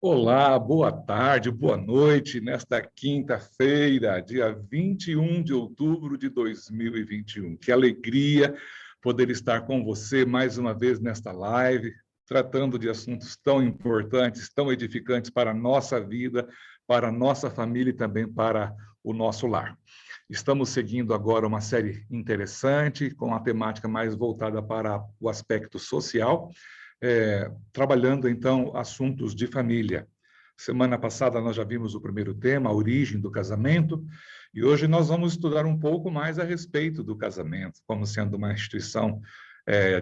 Olá, boa tarde, boa noite, nesta quinta-feira, dia 21 de outubro de 2021. Que alegria poder estar com você mais uma vez nesta live, tratando de assuntos tão importantes, tão edificantes para a nossa vida, para a nossa família e também para o nosso lar. Estamos seguindo agora uma série interessante, com a temática mais voltada para o aspecto social, trabalhando, então, assuntos de família. Semana passada nós já vimos o primeiro tema, a origem do casamento, e hoje nós vamos estudar um pouco mais a respeito do casamento, como sendo uma instituição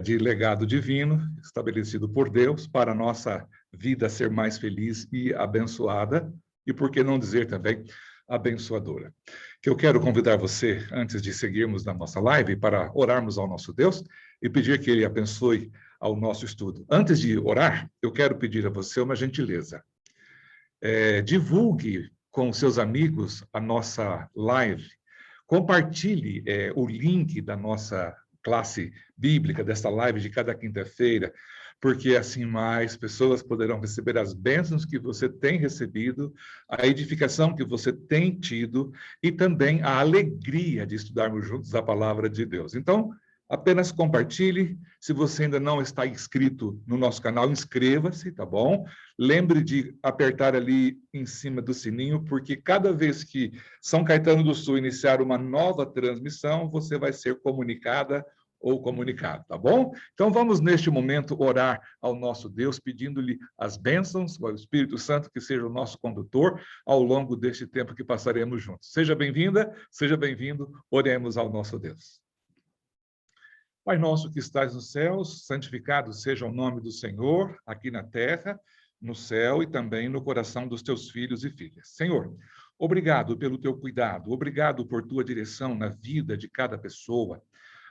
de legado divino, estabelecido por Deus, para a nossa vida ser mais feliz e abençoada, e por que não dizer também abençoadora. Que eu quero convidar você, antes de seguirmos na nossa live, para orarmos ao nosso Deus e pedir que Ele abençoe ao nosso estudo. Antes de orar, eu quero pedir a você uma gentileza. Divulgue com seus amigos a nossa live. Compartilhe o link da nossa classe bíblica, desta live de cada quinta-feira, porque assim mais pessoas poderão receber as bênçãos que você tem recebido, a edificação que você tem tido e também a alegria de estudarmos juntos a palavra de Deus. Então, apenas compartilhe. Se você ainda não está inscrito no nosso canal, inscreva-se, tá bom? Lembre de apertar ali em cima do sininho, porque cada vez que São Caetano do Sul iniciar uma nova transmissão, você vai ser comunicada ou comunicado, tá bom? Então vamos neste momento orar ao nosso Deus, pedindo-lhe as bênçãos, ao Espírito Santo que seja o nosso condutor ao longo deste tempo que passaremos juntos. Seja bem-vinda, seja bem-vindo, oremos ao nosso Deus. Pai nosso que estás nos céus, santificado seja o nome do Senhor, aqui na terra, no céu e também no coração dos teus filhos e filhas. Senhor, obrigado pelo teu cuidado, obrigado por tua direção na vida de cada pessoa.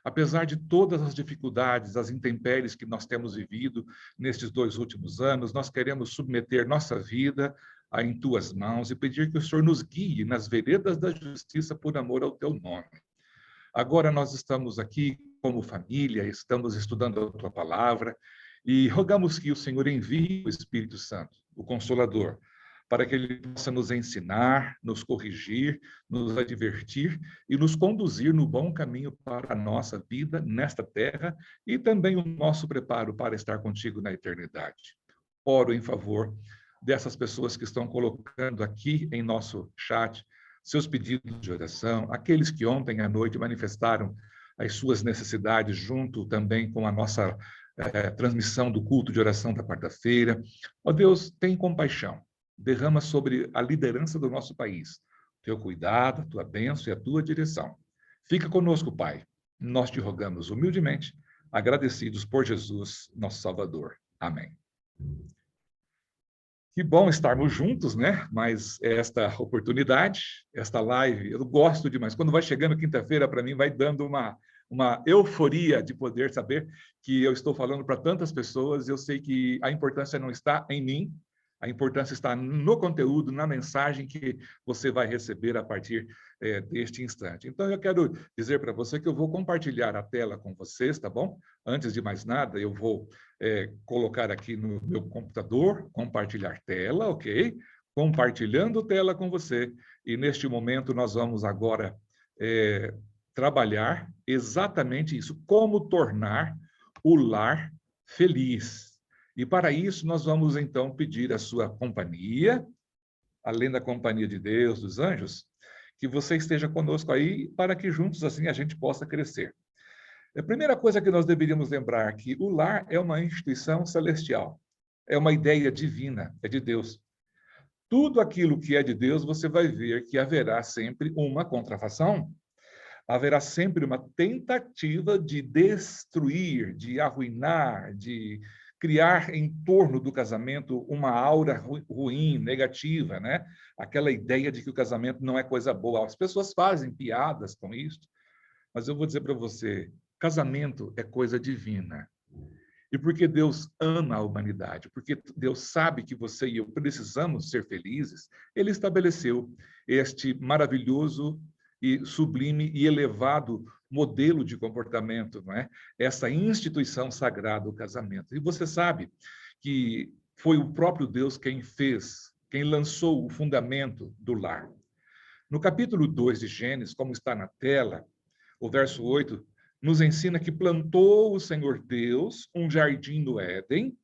Apesar de todas as dificuldades, as intempéries que nós temos vivido nestes 2 últimos anos, nós queremos submeter nossa vida em tuas mãos e pedir que o Senhor nos guie nas veredas da justiça por amor ao teu nome. Agora nós estamos aqui como família, estamos estudando a tua palavra e rogamos que o Senhor envie o Espírito Santo, o Consolador, para que ele possa nos ensinar, nos corrigir, nos advertir e nos conduzir no bom caminho para a nossa vida nesta terra e também o nosso preparo para estar contigo na eternidade. Oro em favor dessas pessoas que estão colocando aqui em nosso chat seus pedidos de oração, aqueles que ontem à noite manifestaram as suas necessidades junto também com a nossa transmissão do culto de oração da quarta-feira. Ó Deus, tem compaixão. Derrama sobre a liderança do nosso país teu cuidado, a tua bênção e a tua direção. Fica conosco, Pai. Nós te rogamos humildemente, agradecidos por Jesus, nosso Salvador. Amém. Que bom estarmos juntos, né? Mas esta oportunidade, esta live, eu gosto demais. Quando vai chegando quinta-feira, para mim, vai dando uma euforia de poder saber que eu estou falando para tantas pessoas. Eu sei que a importância não está em mim, a importância está no conteúdo, na mensagem que você vai receber a partir deste instante. Então, eu quero dizer para você que eu vou compartilhar a tela com vocês, tá bom? Antes de mais nada, eu vou colocar aqui no meu computador, compartilhar tela, ok? Compartilhando tela com você. E neste momento nós vamos agora trabalhar exatamente isso, como tornar o lar feliz. E para isso nós vamos então pedir a sua companhia, além da companhia de Deus, dos anjos, que você esteja conosco aí para que juntos assim a gente possa crescer. A primeira coisa que nós deveríamos lembrar é que o lar é uma instituição celestial, é uma ideia divina, é de Deus. Tudo aquilo que é de Deus, você vai ver que haverá sempre uma contrafação, haverá sempre uma tentativa de destruir, de arruinar, de criar em torno do casamento uma aura ruim, negativa, né? Aquela ideia de que o casamento não é coisa boa. As pessoas fazem piadas com isso, mas eu vou dizer para você, casamento é coisa divina. E porque Deus ama a humanidade, porque Deus sabe que você e eu precisamos ser felizes, Ele estabeleceu este maravilhoso e sublime e elevado modelo de comportamento, não é? Essa instituição sagrada, o casamento. E você sabe que foi o próprio Deus quem fez, quem lançou o fundamento do lar. No capítulo 2 de Gênesis, como está na tela, o verso 8 nos ensina que plantou o Senhor Deus um jardim no Éden,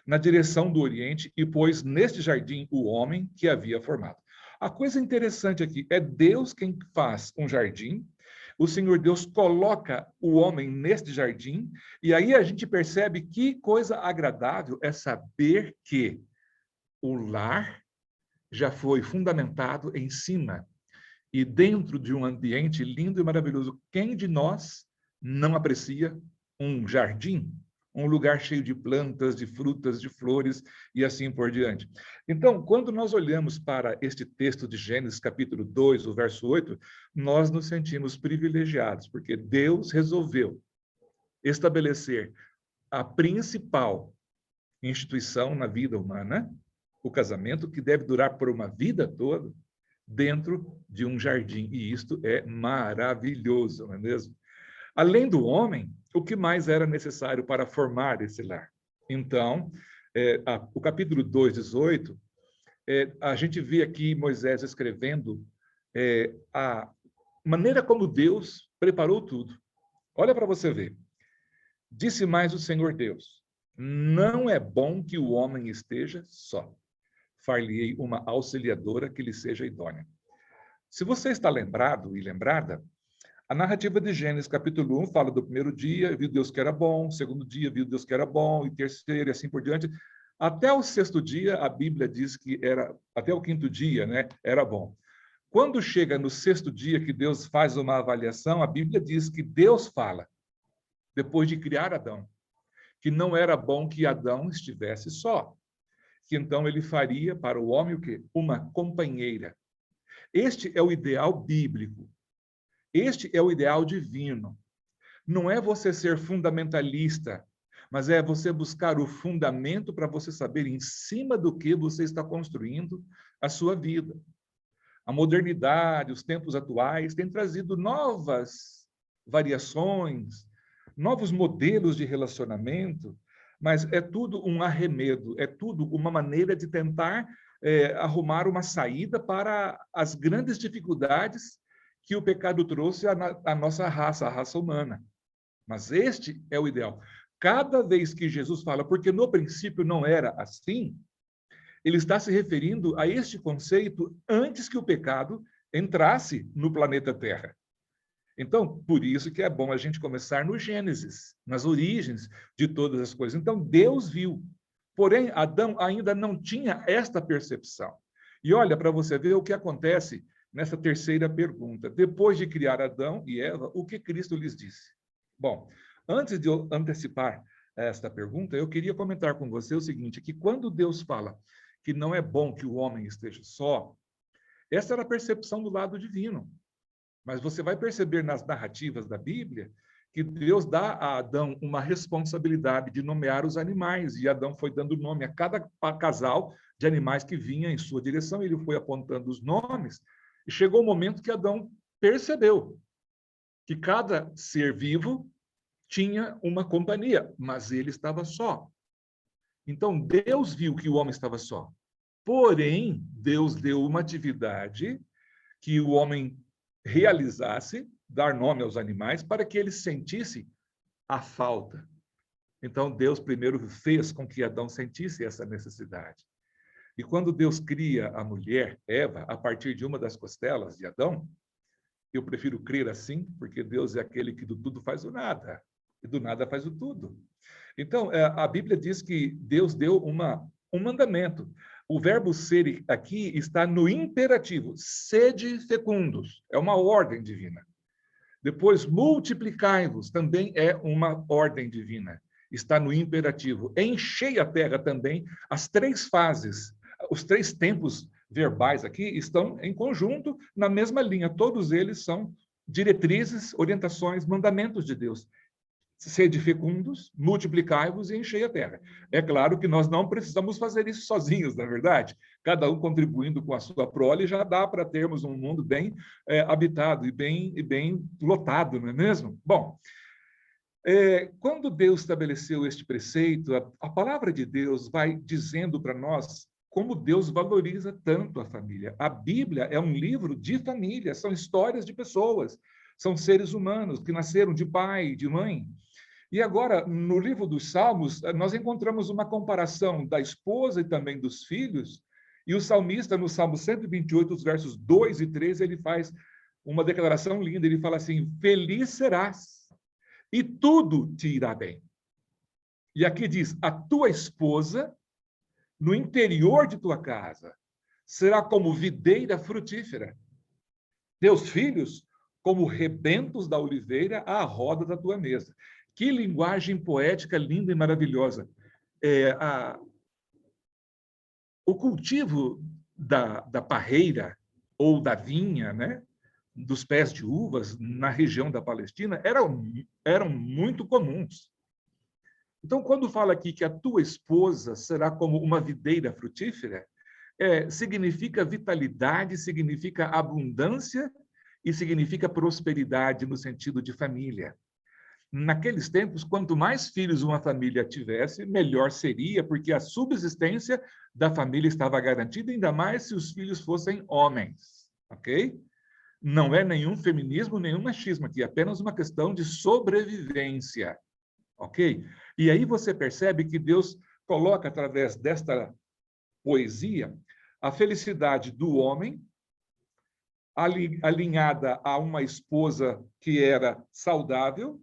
na direção do Oriente, e pôs neste jardim o homem que havia formado. A coisa interessante aqui é Deus quem faz um jardim, o Senhor Deus coloca o homem neste jardim, e aí a gente percebe que coisa agradável é saber que o lar já foi fundamentado em cima e dentro de um ambiente lindo e maravilhoso. Quem de nós não aprecia um jardim? Um lugar cheio de plantas, de frutas, de flores e assim por diante. Então, quando nós olhamos para este texto de Gênesis, capítulo 2, o verso 8, nós nos sentimos privilegiados, porque Deus resolveu estabelecer a principal instituição na vida humana, o casamento, que deve durar por uma vida toda, dentro de um jardim. E isto é maravilhoso, não é mesmo? Além do homem, o que mais era necessário para formar esse lar? Então, o capítulo 2, 18, a gente vê aqui Moisés escrevendo a maneira como Deus preparou tudo. Olha para você ver. Disse mais o Senhor Deus: não é bom que o homem esteja só. Far-lhe-ei uma auxiliadora que lhe seja idônea. Se você está lembrado e lembrada, a narrativa de Gênesis, capítulo 1, fala do primeiro dia, viu Deus que era bom, segundo dia, viu Deus que era bom, e terceiro, e assim por diante. Até o sexto dia, a Bíblia diz que era, até o quinto dia, né, era bom. Quando chega no sexto dia, que Deus faz uma avaliação, a Bíblia diz que Deus fala, depois de criar Adão, que não era bom que Adão estivesse só, que então ele faria para o homem o quê? Uma companheira. Este é o ideal bíblico. Este é o ideal divino. Não é você ser fundamentalista, mas é você buscar o fundamento para você saber em cima do que você está construindo a sua vida. A modernidade, os tempos atuais têm trazido novas variações, novos modelos de relacionamento, mas é tudo um arremedo, é tudo uma maneira de tentar arrumar uma saída para as grandes dificuldades que o pecado trouxe à nossa raça, à raça humana. Mas este é o ideal. Cada vez que Jesus fala, porque no princípio não era assim, ele está se referindo a este conceito antes que o pecado entrasse no planeta Terra. Então, por isso que é bom a gente começar no Gênesis, nas origens de todas as coisas. Então, Deus viu. Porém, Adão ainda não tinha esta percepção. E olha, para você ver o que acontece nessa terceira pergunta. Depois de criar Adão e Eva, o que Cristo lhes disse? Bom, antes de eu antecipar esta pergunta, eu queria comentar com você o seguinte, que quando Deus fala que não é bom que o homem esteja só, essa era a percepção do lado divino. Mas você vai perceber nas narrativas da Bíblia que Deus dá a Adão uma responsabilidade de nomear os animais, e Adão foi dando nome a cada casal de animais que vinha em sua direção, ele foi apontando os nomes, e chegou o momento que Adão percebeu que cada ser vivo tinha uma companhia, mas ele estava só. Então, Deus viu que o homem estava só. Porém, Deus deu uma atividade que o homem realizasse, dar nome aos animais, para que ele sentisse a falta. Então, Deus primeiro fez com que Adão sentisse essa necessidade. E quando Deus cria a mulher, Eva, a partir de uma das costelas de Adão, eu prefiro crer assim, porque Deus é aquele que do tudo faz o nada, e do nada faz o tudo. Então, a Bíblia diz que Deus deu um mandamento. O verbo ser aqui está no imperativo. Sede fecundos. É uma ordem divina. Depois, multiplicai-vos. Também é uma ordem divina. Está no imperativo. Enchei a terra também. As três fases, os três tempos verbais aqui estão em conjunto, na mesma linha. Todos eles são diretrizes, orientações, mandamentos de Deus. Sede fecundos, multiplicai-vos e enchei a terra. É claro que nós não precisamos fazer isso sozinhos, na verdade. Cada um contribuindo com a sua prole, já dá para termos um mundo bem habitado e bem lotado, não é mesmo? Bom, Quando Deus estabeleceu este preceito, a palavra de Deus vai dizendo para nós como Deus valoriza tanto a família. A Bíblia é um livro de família, são histórias de pessoas, são seres humanos que nasceram de pai e de mãe. E agora, no livro dos Salmos, nós encontramos uma comparação da esposa e também dos filhos, e o salmista, no Salmo 128, os versos 2 e 3, ele faz uma declaração linda, ele fala assim: feliz serás, e tudo te irá bem. E aqui diz: a tua esposa, no interior de tua casa, será como videira frutífera. Teus filhos, como rebentos da oliveira à roda da tua mesa. Que linguagem poética linda e maravilhosa. O cultivo da parreira ou da vinha, né, dos pés de uvas na região da Palestina eram muito comuns. Então, quando fala aqui que a tua esposa será como uma videira frutífera, significa vitalidade, significa abundância e significa prosperidade no sentido de família. Naqueles tempos, quanto mais filhos uma família tivesse, melhor seria, porque a subsistência da família estava garantida, ainda mais se os filhos fossem homens, ok? Não é nenhum feminismo, nenhum machismo aqui, é apenas uma questão de sobrevivência, ok? E aí você percebe que Deus coloca, através desta poesia, a felicidade do homem, alinhada a uma esposa que era saudável,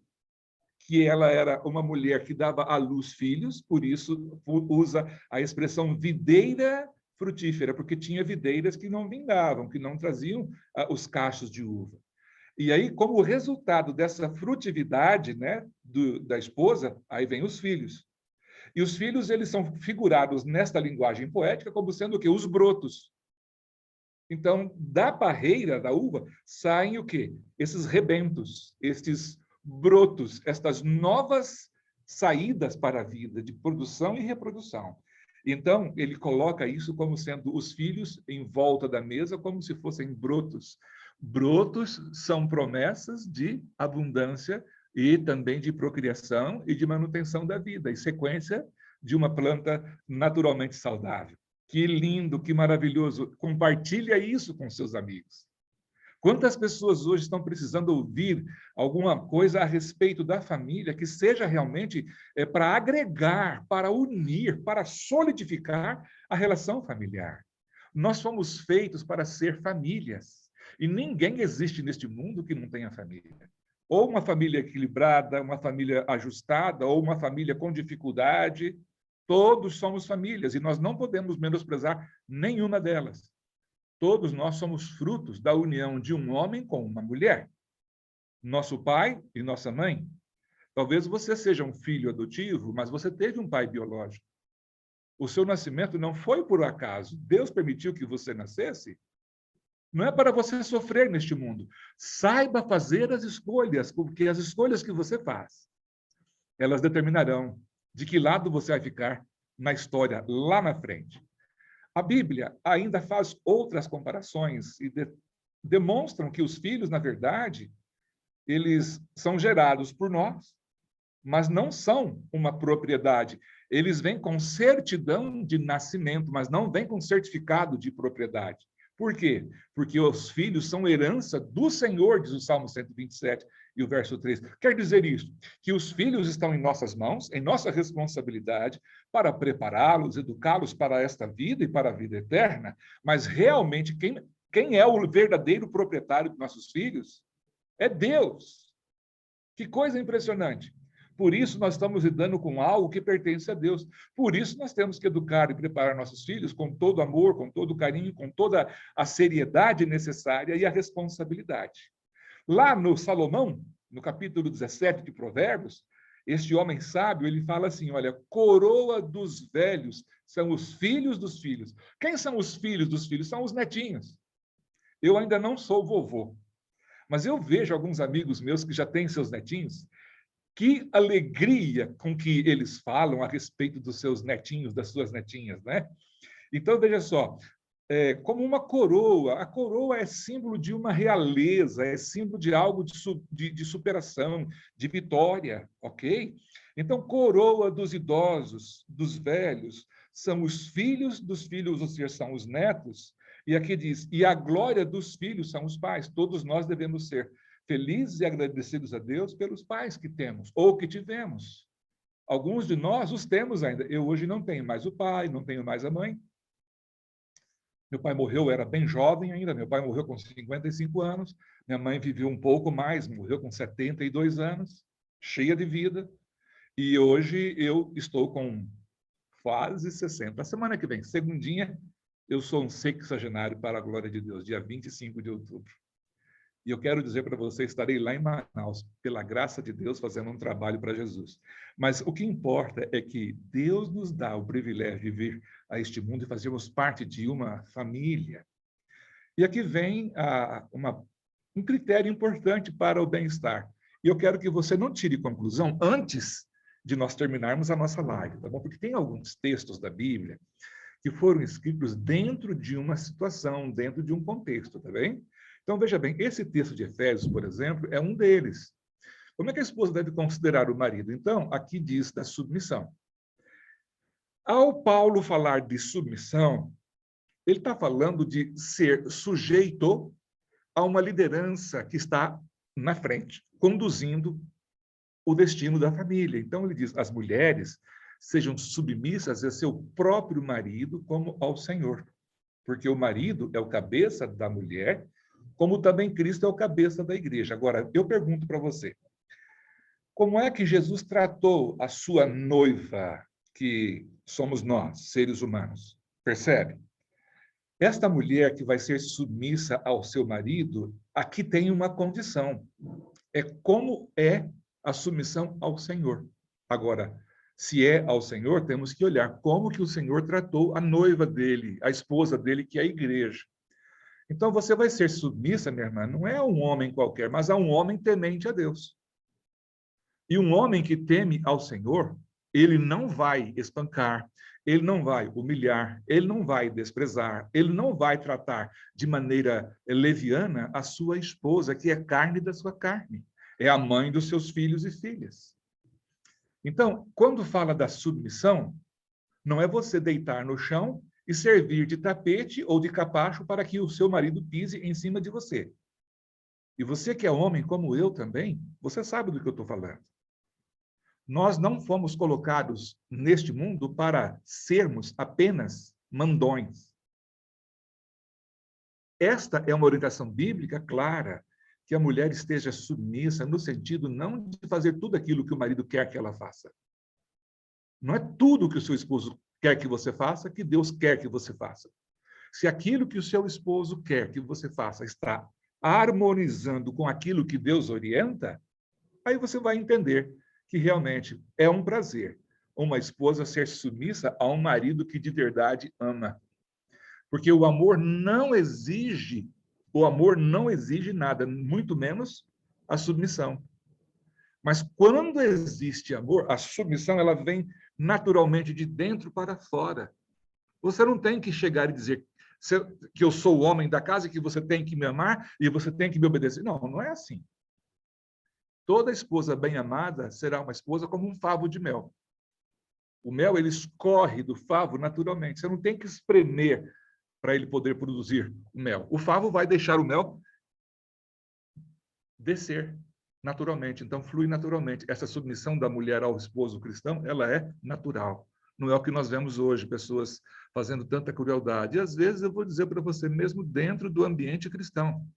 que ela era uma mulher que dava à luz filhos, por isso usa a expressão videira frutífera, porque tinha videiras que não vingavam, que não traziam os cachos de uva. E aí, como resultado dessa frutividade, né, da esposa, aí vem os filhos. E os filhos, eles são figurados nesta linguagem poética como sendo o quê? Os brotos. Então, da parreira da uva, saem o quê? Esses rebentos, estes brotos, estas novas saídas para a vida de produção e reprodução. Então, ele coloca isso como sendo os filhos em volta da mesa, como se fossem brotos. Brotos são promessas de abundância e também de procriação e de manutenção da vida, em sequência de uma planta naturalmente saudável. Que lindo, que maravilhoso. Compartilha isso com seus amigos. Quantas pessoas hoje estão precisando ouvir alguma coisa a respeito da família que seja realmente para agregar, para unir, para solidificar a relação familiar? Nós fomos feitos para ser famílias. E ninguém existe neste mundo que não tenha família. Ou uma família equilibrada, uma família ajustada, ou uma família com dificuldade. Todos somos famílias e nós não podemos menosprezar nenhuma delas. Todos nós somos frutos da união de um homem com uma mulher. Nosso pai e nossa mãe. Talvez você seja um filho adotivo, mas você teve um pai biológico. O seu nascimento não foi por acaso. Deus permitiu que você nascesse. Não é para você sofrer neste mundo. Saiba fazer as escolhas, porque as escolhas que você faz, elas determinarão de que lado você vai ficar na história lá na frente. A Bíblia ainda faz outras comparações e demonstram que os filhos, na verdade, eles são gerados por nós, mas não são uma propriedade. Eles vêm com certidão de nascimento, mas não vêm com certificado de propriedade. Por quê? Porque os filhos são herança do Senhor, diz o Salmo 127 e o verso 3. Quer dizer isso, que os filhos estão em nossas mãos, em nossa responsabilidade, para prepará-los, educá-los para esta vida e para a vida eterna, mas realmente quem é o verdadeiro proprietário dos nossos filhos? É Deus. Que coisa impressionante. Por isso, nós estamos lidando com algo que pertence a Deus. Por isso, nós temos que educar e preparar nossos filhos com todo amor, com todo carinho, com toda a seriedade necessária e a responsabilidade. Lá no Salomão, no capítulo 17 de Provérbios, este homem sábio, ele fala assim, olha, coroa dos velhos são os filhos dos filhos. Quem são os filhos dos filhos? São os netinhos. Eu ainda não sou vovô, mas eu vejo alguns amigos meus que já têm seus netinhos. Que alegria com que eles falam a respeito dos seus netinhos, das suas netinhas, né? Então, veja só, como uma coroa. A coroa é símbolo de uma realeza, é símbolo de algo de superação, de vitória, ok? Então, coroa dos idosos, dos velhos, são os filhos dos filhos, ou seja, são os netos. E aqui diz, e a glória dos filhos são os pais. Todos nós devemos ser felizes e agradecidos a Deus pelos pais que temos, ou que tivemos. Alguns de nós os temos ainda. Eu hoje não tenho mais o pai, não tenho mais a mãe. Meu pai morreu, eu era bem jovem ainda, meu pai morreu com 55 anos, minha mãe viveu um pouco mais, morreu com 72 anos, cheia de vida, e hoje eu estou com quase 60. A semana que vem, segundinha, eu sou um sexagenário para a glória de Deus, dia 25 de outubro. E eu quero dizer para você, estarei lá em Manaus, pela graça de Deus, fazendo um trabalho para Jesus. Mas o que importa é que Deus nos dá o privilégio de vir a este mundo e fazermos parte de uma família. E aqui vem um critério importante para o bem-estar. E eu quero que você não tire conclusão antes de nós terminarmos a nossa live, tá bom? Porque tem alguns textos da Bíblia que foram escritos dentro de uma situação, dentro de um contexto, tá bem? Então, veja bem, esse texto de Efésios, por exemplo, é um deles. Como é que a esposa deve considerar o marido? Então, aqui diz da submissão. Ao Paulo falar de submissão, ele está falando de ser sujeito a uma liderança que está na frente, conduzindo o destino da família. Então, ele diz, as mulheres sejam submissas a seu próprio marido como ao Senhor, porque o marido é o cabeça da mulher, como também Cristo é o cabeça da igreja. Agora, eu pergunto para você, como é que Jesus tratou a sua noiva, que somos nós, seres humanos? Percebe? Esta mulher que vai ser submissa ao seu marido, aqui tem uma condição. É como é a submissão ao Senhor. Agora, se é ao Senhor, temos que olhar como que o Senhor tratou a noiva dele, a esposa dele, que é a igreja. Então, você vai ser submissa, minha irmã, não é a um homem qualquer, mas a um homem temente a Deus. E um homem que teme ao Senhor, ele não vai espancar, ele não vai humilhar, ele não vai desprezar, ele não vai tratar de maneira leviana a sua esposa, que é carne da sua carne, é a mãe dos seus filhos e filhas. Então, quando fala da submissão, não é você deitar no chão e servir de tapete ou de capacho para que o seu marido pise em cima de você. E você que é homem como eu também, você sabe do que eu estou falando. Nós não fomos colocados neste mundo para sermos apenas mandões. Esta é uma orientação bíblica clara, que a mulher esteja submissa no sentido não de fazer tudo aquilo que o marido quer que ela faça. Não é tudo que o seu esposo quer que você faça que Deus quer que você faça. Se aquilo que o seu esposo quer que você faça está harmonizando com aquilo que Deus orienta, aí você vai entender que realmente é um prazer uma esposa ser submissa a um marido que de verdade ama. Porque o amor não exige nada, muito menos a submissão. Mas quando existe amor, a submissão ela vem naturalmente de dentro para fora. Você não tem que chegar e dizer que eu sou o homem da casa e que você tem que me amar e você tem que me obedecer. Não, não é assim. Toda esposa bem amada será uma esposa como um favo de mel. O mel, ele escorre do favo naturalmente. Você não tem que espremer para ele poder produzir o mel. O favo vai deixar o mel descer naturalmente. Então, flui naturalmente. Essa submissão da mulher ao esposo cristão, ela é natural. Não é o que nós vemos hoje, pessoas fazendo tanta crueldade. E, às vezes, eu vou dizer para você, mesmo dentro do ambiente cristão.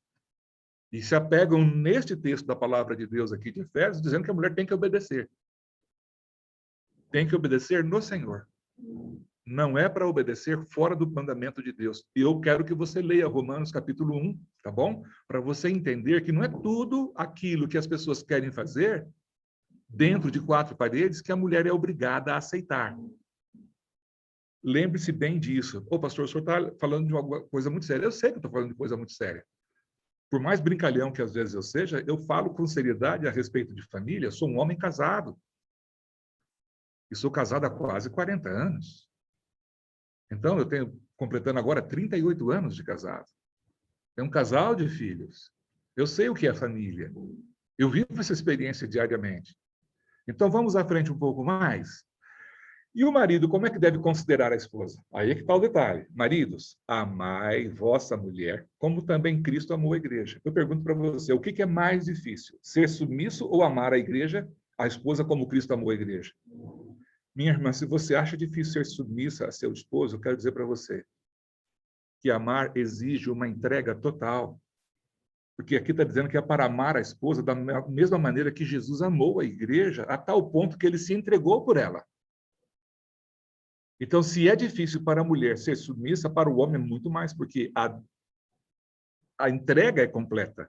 E se apegam neste texto da palavra de Deus aqui de Efésios, dizendo que a mulher tem que obedecer. Tem que obedecer no Senhor. Não é para obedecer fora do mandamento de Deus. E eu quero que você leia Romanos capítulo 1, tá bom? Para você entender que não é tudo aquilo que as pessoas querem fazer dentro de quatro paredes que a mulher é obrigada a aceitar. Lembre-se bem disso. Ô, pastor, o senhor está falando de uma coisa muito séria. Eu sei que eu estou falando de coisa muito séria. Por mais brincalhão que às vezes eu seja, eu falo com seriedade a respeito de família. Sou um homem casado. E sou casado há quase 40 anos. Então, eu tenho, completando agora 38 anos de casado. É um casal de filhos. Eu sei o que é família. Eu vivo essa experiência diariamente. Então, vamos à frente um pouco mais. E o marido, como é que deve considerar a esposa? Aí é que está o detalhe. Maridos, amai vossa mulher, como também Cristo amou a igreja. Eu pergunto para você, o que é mais difícil? Ser submisso ou amar a igreja, a esposa, como Cristo amou a igreja? Minha irmã, se você acha difícil ser submissa a seu esposo, eu quero dizer para você que amar exige uma entrega total. Porque aqui está dizendo que é para amar a esposa da mesma maneira que Jesus amou a igreja, a tal ponto que ele se entregou por ela. Então, se é difícil para a mulher ser submissa, para o homem é muito mais, porque a entrega é completa.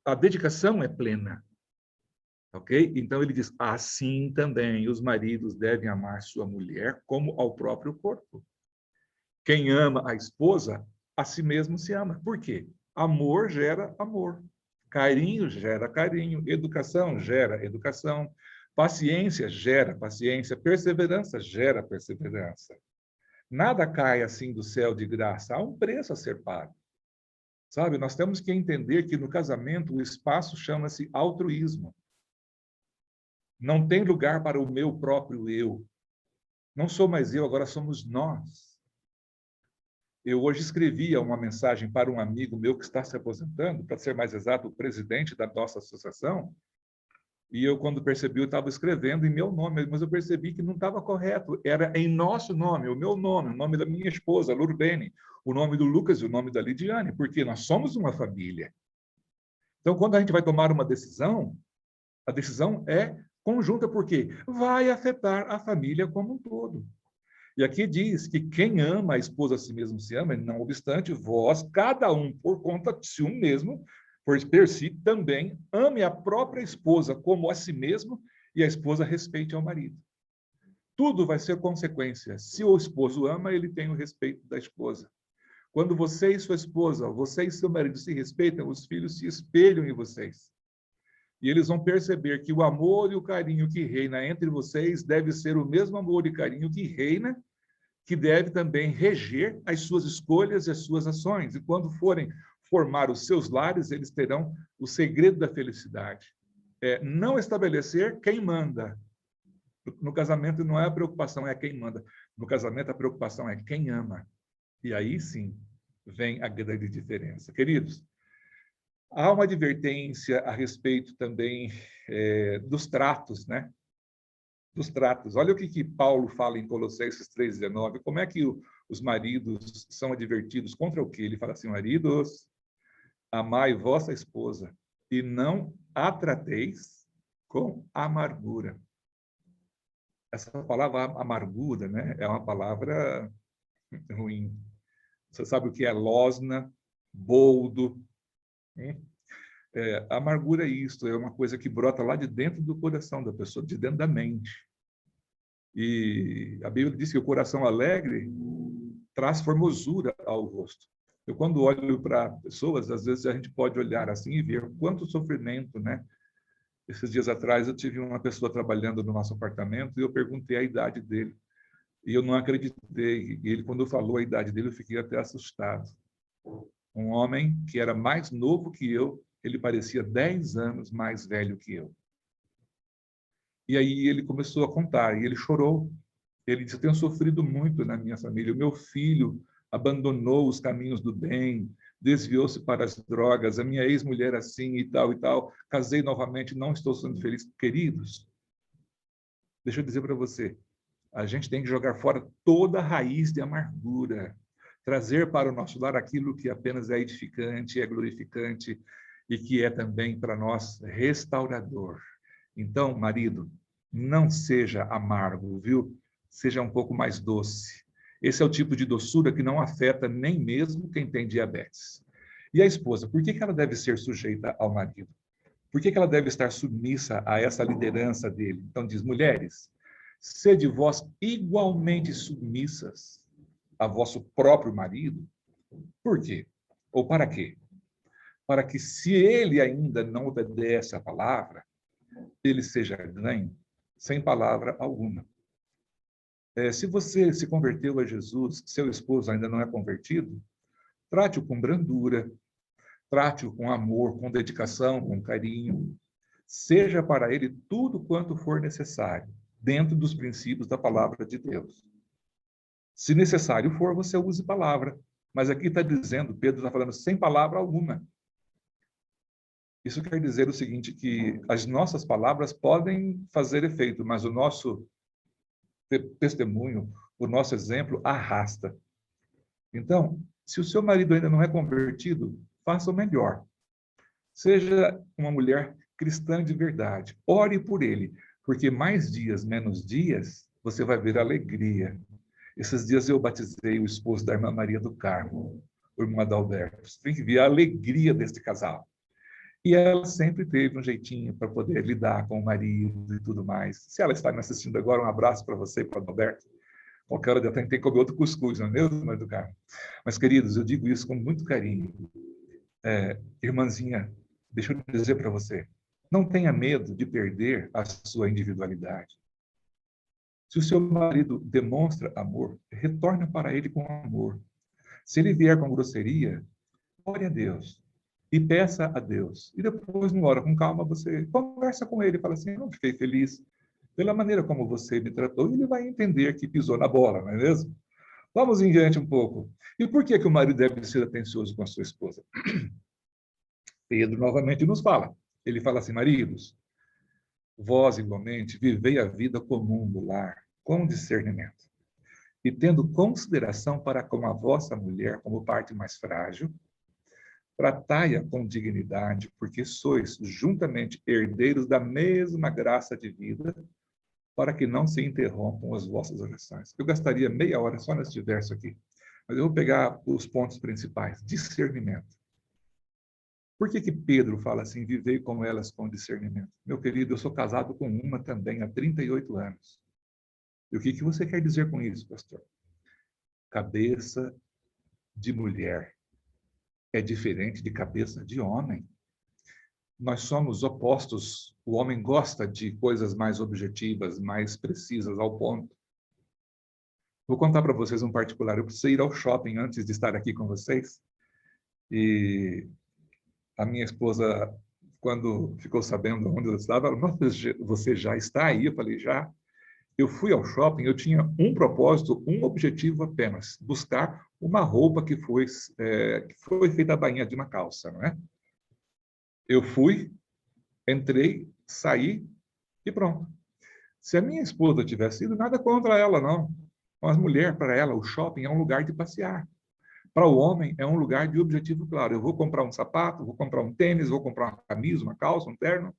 A dedicação é plena. Ok? Então, ele diz, assim também os maridos devem amar sua mulher como ao próprio corpo. Quem ama a esposa, a si mesmo se ama. Por quê? Amor gera amor. Carinho gera carinho. Educação gera educação. Paciência gera paciência. Perseverança gera perseverança. Nada cai assim do céu de graça. Há um preço a ser pago. Sabe? Nós temos que entender que no casamento o espaço chama-se altruísmo. Não tem lugar para o meu próprio eu. Não sou mais eu, agora somos nós. Eu hoje escrevia uma mensagem para um amigo meu que está se aposentando, para ser mais exato, o presidente da nossa associação, e eu, quando percebi, eu estava escrevendo em meu nome, mas eu percebi que não estava correto, era em nosso nome, o meu nome, o nome da minha esposa, Lurbene, o nome do Lucas e o nome da Lidiane, porque nós somos uma família. Então, quando a gente vai tomar uma decisão, a decisão é conjunta, porque vai afetar a família como um todo. E aqui diz que quem ama a esposa a si mesmo se ama, não obstante, vós, cada um por conta de si mesmo, por si, também ame a própria esposa como a si mesmo e a esposa respeite ao marido. Tudo vai ser consequência. Se o esposo ama, ele tem o respeito da esposa. Quando você e sua esposa, você e seu marido se respeitam, os filhos se espelham em vocês. E eles vão perceber que o amor e o carinho que reina entre vocês deve ser o mesmo amor e carinho que reina, que deve também reger as suas escolhas e as suas ações. E quando forem formar os seus lares, eles terão o segredo da felicidade. Não estabelecer quem manda. No casamento não é a preocupação, é quem manda. No casamento a preocupação é quem ama. E aí sim vem a grande diferença. Queridos, há uma advertência a respeito também dos tratos, né? Dos tratos. Olha o que Paulo fala em Colossenses 3,19. Como é que os maridos são advertidos contra o quê? Ele fala assim, maridos, amai vossa esposa e não a trateis com amargura. Essa palavra amargura, né, é uma palavra ruim. Você sabe o que é losna, boldo? Amargura é isto, é uma coisa que brota lá de dentro do coração da pessoa, de dentro da mente. E a Bíblia diz que o coração alegre traz formosura ao rosto. Eu, quando olho para pessoas, às vezes a gente pode olhar assim e ver quanto sofrimento, né? Esses dias atrás eu tive uma pessoa trabalhando no nosso apartamento e eu perguntei a idade dele. E eu não acreditei. E ele, quando falou a idade dele, eu fiquei até assustado. Um homem que era mais novo que eu, ele parecia 10 anos mais velho que eu. E aí ele começou a contar, e ele chorou. Ele disse, eu tenho sofrido muito na minha família. O meu filho abandonou os caminhos do bem, desviou-se para as drogas, a minha ex-mulher assim e tal e tal. Casei novamente, não estou sendo feliz. Queridos, deixa eu dizer para você, a gente tem que jogar fora toda a raiz de amargura, trazer para o nosso lar aquilo que apenas é edificante, é glorificante e que é também para nós restaurador. Então, marido, não seja amargo, viu? Seja um pouco mais doce. Esse é o tipo de doçura que não afeta nem mesmo quem tem diabetes. E a esposa, por que ela deve ser sujeita ao marido? Por que ela deve estar submissa a essa liderança dele? Então diz, mulheres, sede vós igualmente submissas a vosso próprio marido. Por quê? Ou para quê? Para que, se ele ainda não obedece à palavra, ele seja ganho sem palavra alguma. Se você se converteu a Jesus, seu esposo ainda não é convertido, trate-o com brandura, trate-o com amor, com dedicação, com carinho. Seja para ele tudo quanto for necessário, dentro dos princípios da palavra de Deus. Se necessário for, você use palavra. Mas aqui está dizendo, Pedro está falando sem palavra alguma. Isso quer dizer o seguinte, que as nossas palavras podem fazer efeito, mas o nosso testemunho, o nosso exemplo arrasta. Então, se o seu marido ainda não é convertido, faça o melhor. Seja uma mulher cristã de verdade. Ore por ele, porque mais dias, menos dias, você vai ver alegria. Esses dias eu batizei o esposo da irmã Maria do Carmo, o irmão Adalberto. Você tem que ver a alegria deste casal. E ela sempre teve um jeitinho para poder lidar com o marido e tudo mais. Se ela está me assistindo agora, um abraço para você e para o Adalberto. Qualquer hora eu tenho que comer outro cuscuz, não é mesmo, Maria do Carmo? Mas, queridos, eu digo isso com muito carinho. Irmãzinha, deixa eu dizer para você, não tenha medo de perder a sua individualidade. Se o seu marido demonstra amor, retorna para ele com amor. Se ele vier com grosseria, ore a Deus e peça a Deus. E depois, numa hora com calma, você conversa com ele e fala assim, não fiquei feliz pela maneira como você me tratou, e ele vai entender que pisou na bola, não é mesmo? Vamos em diante um pouco. E por que o marido deve ser atencioso com a sua esposa? Pedro novamente nos fala. Ele fala assim, maridos, vós igualmente vivei a vida comum do lar, com discernimento, e tendo consideração para com a vossa mulher como parte mais frágil, tratai-a com dignidade, porque sois juntamente herdeiros da mesma graça de vida, para que não se interrompam as vossas orações. Eu gastaria meia hora só nesse verso aqui, mas eu vou pegar os pontos principais. Discernimento. Por que Pedro fala assim, vivei com elas com discernimento? Meu querido, eu sou casado com uma também há 38 anos. E o que você quer dizer com isso, pastor? Cabeça de mulher é diferente de cabeça de homem. Nós somos opostos. O homem gosta de coisas mais objetivas, mais precisas, ao ponto. Vou contar para vocês um particular. Eu precisei ir ao shopping antes de estar aqui com vocês. E a minha esposa, quando ficou sabendo onde eu estava, ela falou, você já está aí? Eu falei, já. Eu fui ao shopping, eu tinha um propósito, um objetivo apenas, buscar uma roupa que foi feita a bainha de uma calça, não é? Eu fui, entrei, saí e pronto. Se a minha esposa tivesse ido, nada contra ela, não. Mas mulher, para ela, o shopping é um lugar de passear. Para o homem, é um lugar de objetivo claro. Eu vou comprar um sapato, vou comprar um tênis, vou comprar uma camisa, uma calça, um terno.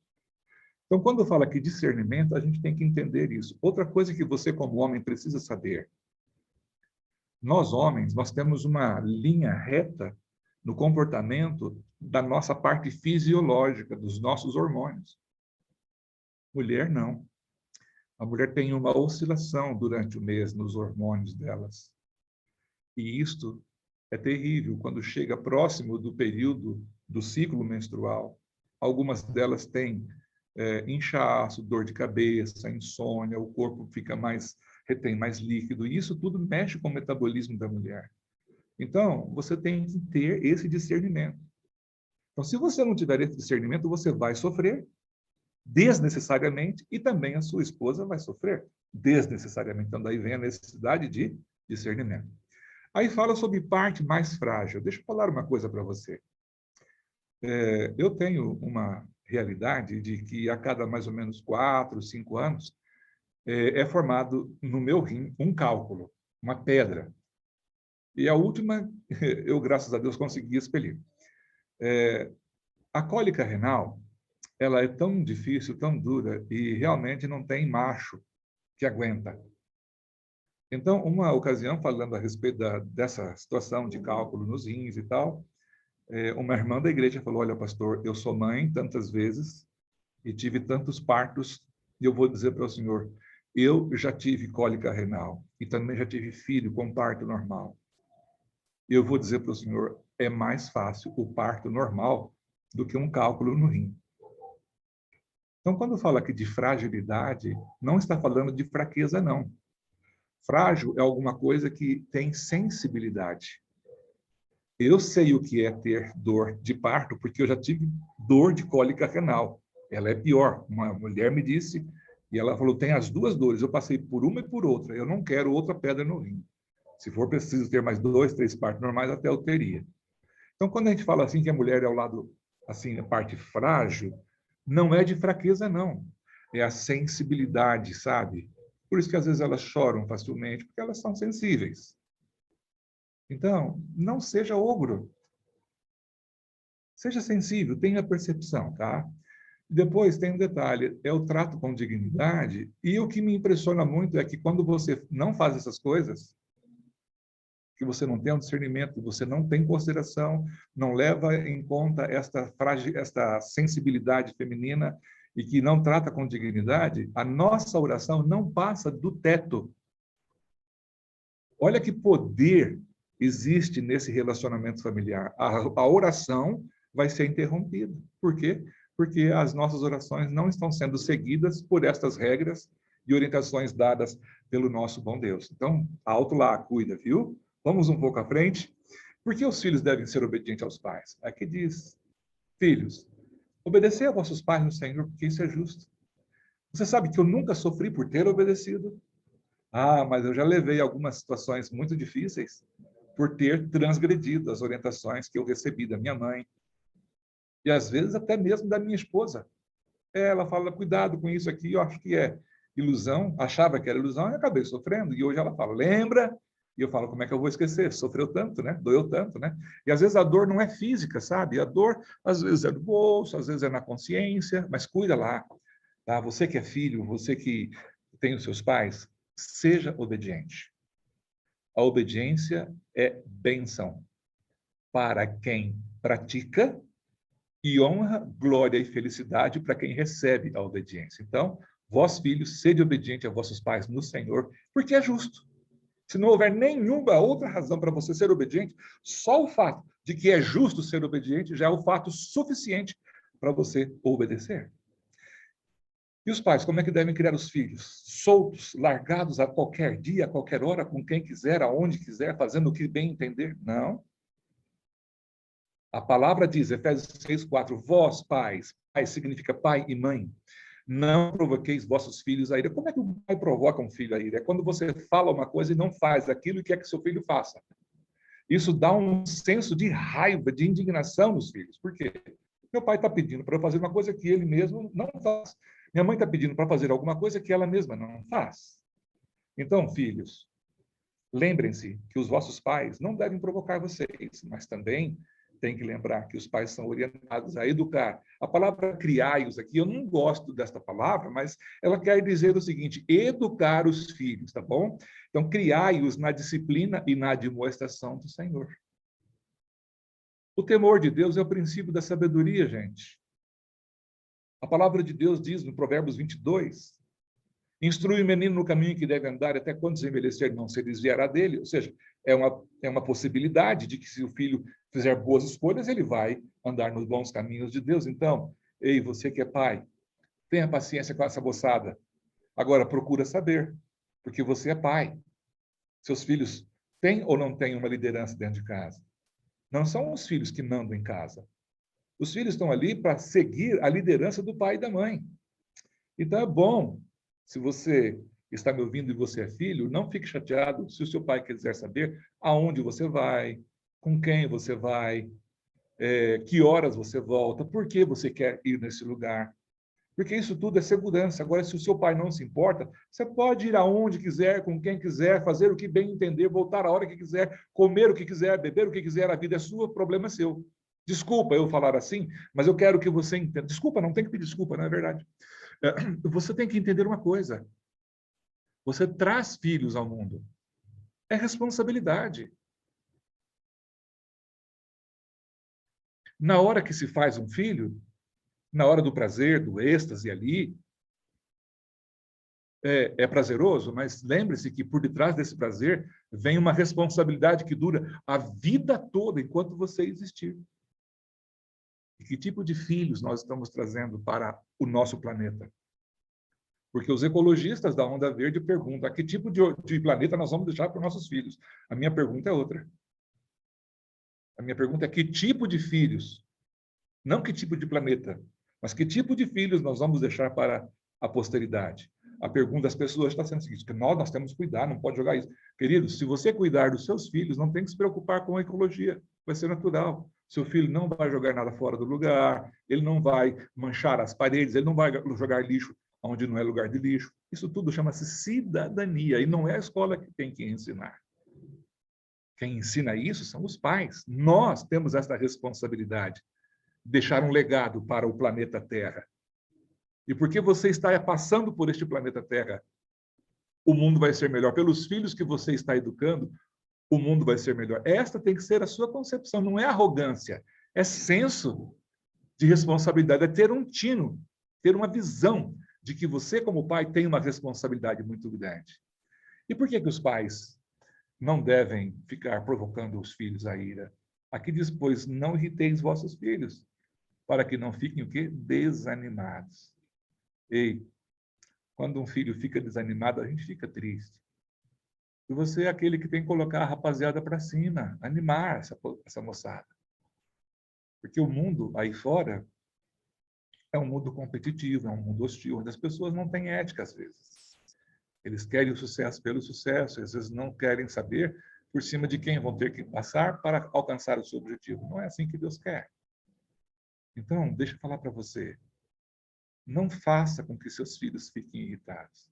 Então, quando eu falo aqui discernimento, a gente tem que entender isso. Outra coisa que você, como homem, precisa saber. Nós, homens, nós temos uma linha reta no comportamento da nossa parte fisiológica, dos nossos hormônios. Mulher, não. A mulher tem uma oscilação durante o mês nos hormônios delas. E isto é terrível quando chega próximo do período do ciclo menstrual. Algumas delas têm inchaço, dor de cabeça, insônia, o corpo retém mais líquido, e isso tudo mexe com o metabolismo da mulher. Então, você tem que ter esse discernimento. Então, se você não tiver esse discernimento, você vai sofrer desnecessariamente e também a sua esposa vai sofrer desnecessariamente. Então, daí vem a necessidade de discernimento. Aí fala sobre parte mais frágil. Deixa eu falar uma coisa para você. Eu tenho uma realidade de que a cada mais ou menos 4, 5 anos é formado no meu rim um cálculo, uma pedra. E a última, eu, graças a Deus, consegui expelir. A cólica renal, ela é tão difícil, tão dura, e realmente não tem macho que aguenta. Então, uma ocasião, falando a respeito dessa situação de cálculo nos rins e tal, uma irmã da igreja falou, olha, pastor, eu sou mãe tantas vezes e tive tantos partos, e eu vou dizer para o senhor, eu já tive cólica renal e também já tive filho com parto normal. E eu vou dizer para o senhor, é mais fácil o parto normal do que um cálculo no rim. Então, quando fala aqui de fragilidade, não está falando de fraqueza, não. Frágil é alguma coisa que tem sensibilidade. Eu sei o que é ter dor de parto, porque eu já tive dor de cólica renal. Ela é pior. Uma mulher me disse, e ela falou, tem as duas dores. Eu passei por uma e por outra. Eu não quero outra pedra no rim. Se for preciso ter mais 2, 3 partos normais, até eu teria. Então, quando a gente fala assim que a mulher é o lado, assim, a parte frágil, não é de fraqueza, não. É a sensibilidade, sabe? Por isso que às vezes elas choram facilmente, porque elas são sensíveis. Então, não seja ogro. Seja sensível, tenha percepção, tá? Depois tem um detalhe, é o trato com dignidade, e o que me impressiona muito é que quando você não faz essas coisas, que você não tem um discernimento, você não tem consideração, não leva em conta esta sensibilidade feminina e que não trata com dignidade, a nossa oração não passa do teto. Olha que poder existe nesse relacionamento familiar. A oração vai ser interrompida. Por quê? Porque as nossas orações não estão sendo seguidas por estas regras e orientações dadas pelo nosso bom Deus. Então, alto lá, cuida, viu? Vamos um pouco à frente. Por que os filhos devem ser obedientes aos pais? Aqui diz, filhos, obedecer a vossos pais no Senhor, porque isso é justo. Você sabe que eu nunca sofri por ter obedecido? Ah, mas eu já levei algumas situações muito difíceis por ter transgredido as orientações que eu recebi da minha mãe e às vezes até mesmo da minha esposa. Ela fala, cuidado com isso aqui, eu acho que é ilusão, achava que era ilusão e acabei sofrendo. E hoje ela fala, lembra? E eu falo, como é que eu vou esquecer? Sofreu tanto, né? Doeu tanto, né? E às vezes a dor não é física, sabe? A dor, às vezes é no bolso, às vezes é na consciência, mas cuida lá, tá? Você que é filho, você que tem os seus pais, seja obediente. A obediência é bênção para quem pratica e honra, glória e felicidade para quem recebe a obediência. Então, vós, filhos, sede obediente a vossos pais no Senhor, porque é justo. Se não houver nenhuma outra razão para você ser obediente, só o fato de que é justo ser obediente já é o fato suficiente para você obedecer. E os pais, como é que devem criar os filhos? Soltos, largados a qualquer dia, a qualquer hora, com quem quiser, aonde quiser, fazendo o que bem entender? Não. A palavra diz, Efésios 6:4, vós, pais, pai significa pai e mãe, não provoqueis vossos filhos a ira. Como é que o pai provoca um filho a ira? É quando você fala uma coisa e não faz aquilo que quer que seu filho faça. Isso dá um senso de raiva, de indignação nos filhos. Por quê? Meu pai está pedindo para eu fazer uma coisa que ele mesmo não faz. Minha mãe está pedindo para fazer alguma coisa que ela mesma não faz. Então, filhos, lembrem-se que os vossos pais não devem provocar vocês, mas também tem que lembrar que os pais são orientados a educar. A palavra criai-os aqui, eu não gosto desta palavra, mas ela quer dizer o seguinte, educar os filhos, tá bom? Então, criai-os na disciplina e na admoestação do Senhor. O temor de Deus é o princípio da sabedoria, gente. A palavra de Deus diz no Provérbios 22, instrui o menino no caminho que deve andar, até quando se envelhecer não se desviará dele. Ou seja, é uma possibilidade de que se o filho fizer boas escolhas, ele vai andar nos bons caminhos de Deus. Então, ei, você que é pai, tenha paciência com essa moçada. Agora, procura saber, porque você é pai. Seus filhos têm ou não têm uma liderança dentro de casa? Não são os filhos que mandam em casa. Os filhos estão ali para seguir a liderança do pai e da mãe. Então, é bom, se você está me ouvindo e você é filho, não fique chateado se o seu pai quiser saber aonde você vai, com quem você vai, que horas você volta, por que você quer ir nesse lugar. Porque isso tudo é segurança. Agora, se o seu pai não se importa, você pode ir aonde quiser, com quem quiser, fazer o que bem entender, voltar a hora que quiser, comer o que quiser, beber o que quiser, a vida é sua, o problema é seu. Desculpa eu falar assim, mas eu quero que você entenda. Desculpa, não tem que pedir desculpa, não é verdade. Você tem que entender uma coisa. Você traz filhos ao mundo. É responsabilidade. Na hora que se faz um filho, na hora do prazer, do êxtase ali, é prazeroso, mas lembre-se que por detrás desse prazer vem uma responsabilidade que dura a vida toda enquanto você existir. E que tipo de filhos nós estamos trazendo para o nosso planeta? Porque os ecologistas da Onda Verde perguntam a que tipo de planeta nós vamos deixar para os nossos filhos. A minha pergunta é outra. A minha pergunta é que tipo de filhos, não que tipo de planeta, mas que tipo de filhos nós vamos deixar para a posteridade. A pergunta das pessoas está sendo a seguinte, que nós temos que cuidar, não pode jogar isso. Queridos, se você cuidar dos seus filhos, não tem que se preocupar com a ecologia, vai ser natural. Seu filho não vai jogar nada fora do lugar, ele não vai manchar as paredes, ele não vai jogar lixo onde não é lugar de lixo. Isso tudo chama-se cidadania, e não é a escola que tem que ensinar. Quem ensina isso são os pais. Nós temos essa responsabilidade, deixar um legado para o planeta Terra. E porque você está passando por este planeta Terra, o mundo vai ser melhor. Pelos filhos que você está educando, o mundo vai ser melhor. Esta tem que ser a sua concepção, não é arrogância, é senso de responsabilidade, é ter um tino, ter uma visão de que você, como pai, tem uma responsabilidade muito grande. E por que os pais não devem ficar provocando os filhos à ira? Aqui diz, pois, não irriteis vossos filhos, para que não fiquem o quê? Desanimados. Ei, quando um filho fica desanimado, a gente fica triste. E você é aquele que tem que colocar a rapaziada para cima, animar essa moçada. Porque o mundo aí fora é um mundo competitivo, é um mundo hostil, onde as pessoas não têm ética às vezes. Eles querem o sucesso pelo sucesso, às vezes não querem saber por cima de quem vão ter que passar para alcançar o seu objetivo. Não é assim que Deus quer. Então, deixa eu falar para você. Não faça com que seus filhos fiquem irritados.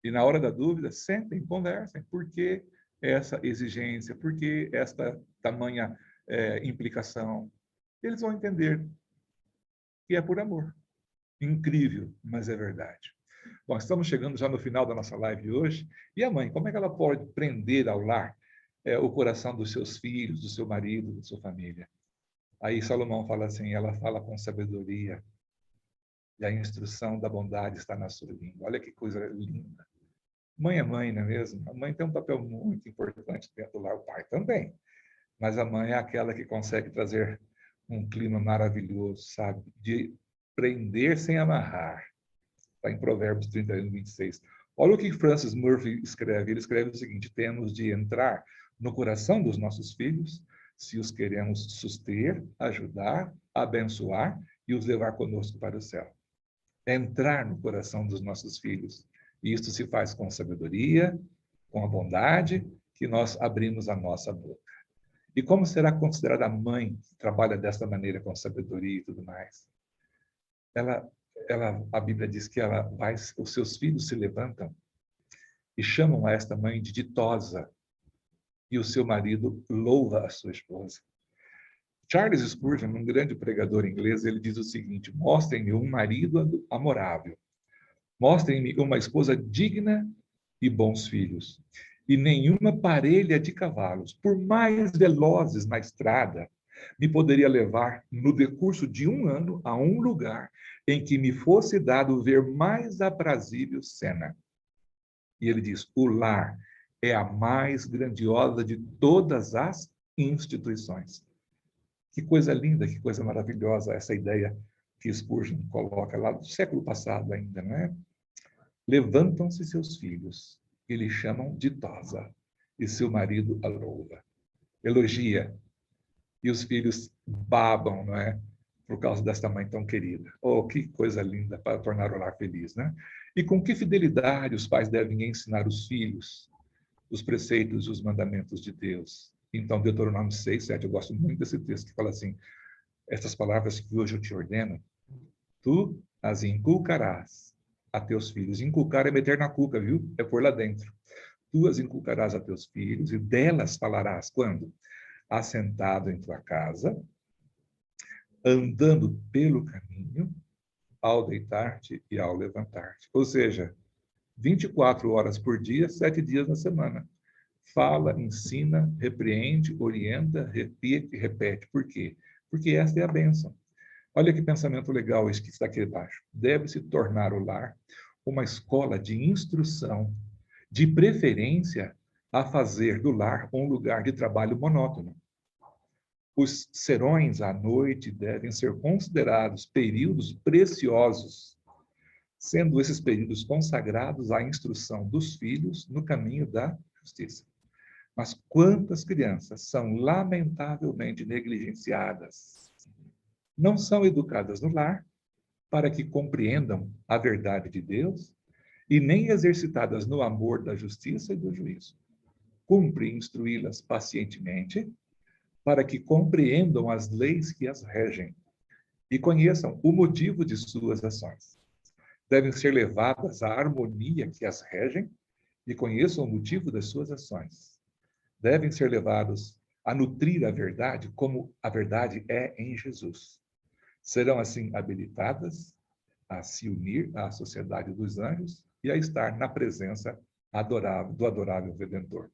E na hora da dúvida, sentem, conversem. Por que essa exigência? Por que esta tamanha implicação? Eles vão entender que é por amor. Incrível, mas é verdade. Bom, estamos chegando já no final da nossa live de hoje. E a mãe, como é que ela pode prender ao lar o coração dos seus filhos, do seu marido, da sua família? Aí Salomão fala assim, ela fala com sabedoria, e a instrução da bondade está na sua língua. Olha que coisa linda. Mãe é mãe, não é mesmo? A mãe tem um papel muito importante dentro do lar, o pai também. Mas a mãe é aquela que consegue trazer um clima maravilhoso, sabe? De prender sem amarrar. Está em Provérbios 31, 26. Olha o que Francis Murphy escreve. Ele escreve o seguinte, temos de entrar no coração dos nossos filhos se os queremos suster, ajudar, abençoar e os levar conosco para o céu. Entrar no coração dos nossos filhos. E isso se faz com sabedoria, com a bondade, que nós abrimos a nossa boca. E como será considerada a mãe que trabalha desta maneira, com sabedoria e tudo mais? A Bíblia diz que os seus filhos se levantam e chamam a esta mãe de ditosa, e o seu marido louva a sua esposa. Charles Spurgeon, um grande pregador inglês, ele diz o seguinte, mostrem-me um marido amorável, mostrem-me uma esposa digna e bons filhos, e nenhuma parelha de cavalos, por mais velozes na estrada, me poderia levar, no decurso de 1 ano, a um lugar em que me fosse dado ver mais aprazível cena. E ele diz, o lar é a mais grandiosa de todas as instituições. Que coisa linda, que coisa maravilhosa essa ideia que Spurgeon coloca lá do século passado ainda, não é? Levantam-se seus filhos, e lhe chamam ditosa, e seu marido a louva. Elogia, e os filhos babam, não é? Por causa desta mãe tão querida. Oh, que coisa linda para tornar o lar feliz, né? E com que fidelidade os pais devem ensinar os filhos os preceitos e os mandamentos de Deus. Então, Deuteronômio 6, 7, eu gosto muito desse texto que fala assim, estas palavras que hoje eu te ordeno, tu as inculcarás a teus filhos. Inculcar é meter na cuca, viu? É pôr lá dentro. Tu as inculcarás a teus filhos e delas falarás. Quando? Assentado em tua casa, andando pelo caminho, ao deitar-te e ao levantar-te. Ou seja, 24 horas por dia, 7 dias na semana. Fala, ensina, repreende, orienta, repete. Por quê? Porque esta é a bênção. Olha que pensamento legal esse que está aqui embaixo. Deve-se tornar o lar uma escola de instrução, de preferência a fazer do lar um lugar de trabalho monótono. Os serões à noite devem ser considerados períodos preciosos sendo esses períodos consagrados à instrução dos filhos no caminho da justiça. Mas quantas crianças são lamentavelmente negligenciadas, não são educadas no lar para que compreendam a verdade de Deus e nem exercitadas no amor da justiça e do juízo. Cumpre instruí-las pacientemente para que compreendam as leis que as regem e conheçam o motivo de suas ações. Devem ser levadas à harmonia que as regem e conheçam o motivo das suas ações. Devem ser levados a nutrir a verdade como a verdade é em Jesus. Serão, assim, habilitadas a se unir à sociedade dos anjos e a estar na presença do adorável Redentor.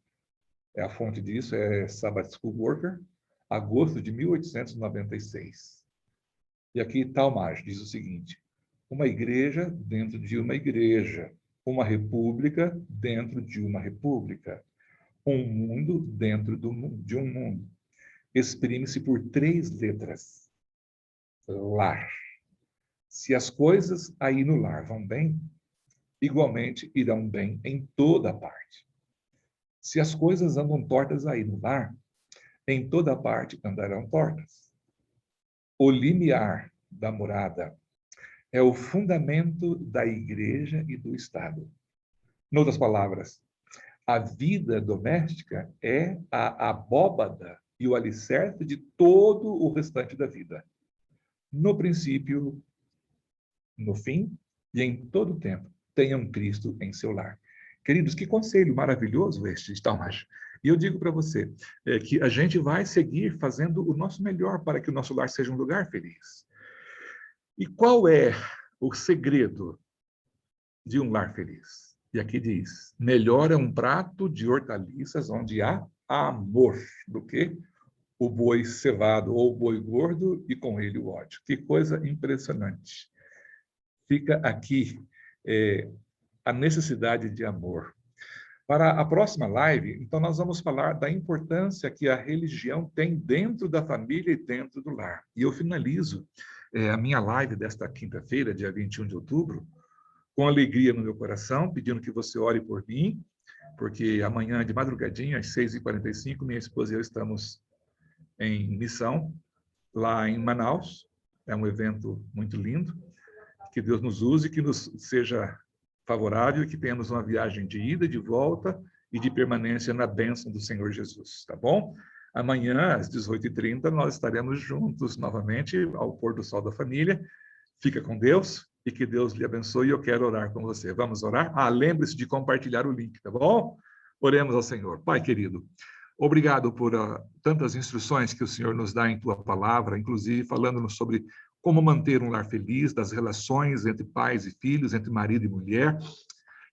A fonte disso é Sabbath School Worker, agosto de 1896. E aqui Talmage diz o seguinte: uma igreja dentro de uma igreja, uma república dentro de uma república, um mundo dentro de um mundo. Exprime-se por 3 letras. Lar. Se as coisas aí no lar vão bem, igualmente irão bem em toda parte. Se as coisas andam tortas aí no lar, em toda parte andarão tortas. O limiar da morada é o fundamento da igreja e do Estado. Em outras palavras, a vida doméstica é a abóbada e o alicerce de todo o restante da vida. No princípio, no fim e em todo o tempo, tenham Cristo em seu lar. Queridos, que conselho maravilhoso este de Talmage. E eu digo para você que a gente vai seguir fazendo o nosso melhor para que o nosso lar seja um lugar feliz. E qual é o segredo de um lar feliz? E aqui diz: melhor é um prato de hortaliças onde há amor do que o boi cevado ou o boi gordo e com ele o ódio. Que coisa impressionante. Fica aqui a necessidade de amor. Para a próxima live, então, nós vamos falar da importância que a religião tem dentro da família e dentro do lar. E eu finalizo a minha live desta quinta-feira, dia 21 de outubro, com alegria no meu coração, pedindo que você ore por mim, porque amanhã, de madrugadinha, às 6h45, minha esposa e eu estamos em missão, lá em Manaus. É um evento muito lindo. Que Deus nos use, que nos seja favorável e que tenhamos uma viagem de ida, de volta e de permanência na bênção do Senhor Jesus, tá bom? Amanhã, às 18h30, nós estaremos juntos novamente ao pôr do sol da família. Fica com Deus e que Deus lhe abençoe. E eu quero orar com você. Vamos orar? Lembre-se de compartilhar o link, tá bom? Oremos ao Senhor. Pai querido, obrigado por tantas instruções que o Senhor nos dá em Tua palavra, inclusive falando-nos sobre como manter um lar feliz, das relações entre pais e filhos, entre marido e mulher,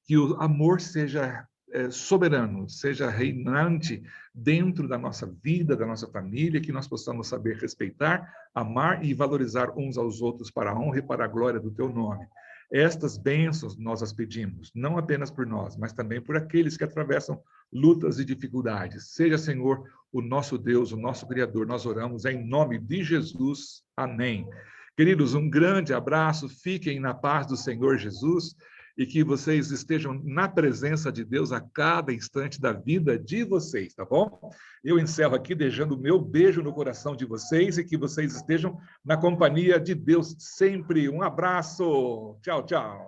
que o amor seja soberano, seja reinante dentro da nossa vida, da nossa família, que nós possamos saber respeitar, amar e valorizar uns aos outros para a honra e para a glória do Teu nome. Estas bênçãos nós as pedimos, não apenas por nós, mas também por aqueles que atravessam lutas e dificuldades. Seja, Senhor, o nosso Deus, o nosso Criador, nós oramos em nome de Jesus. Amém. Queridos, um grande abraço, fiquem na paz do Senhor Jesus e que vocês estejam na presença de Deus a cada instante da vida de vocês, tá bom? Eu encerro aqui deixando o meu beijo no coração de vocês e que vocês estejam na companhia de Deus sempre. Um abraço. Tchau, tchau.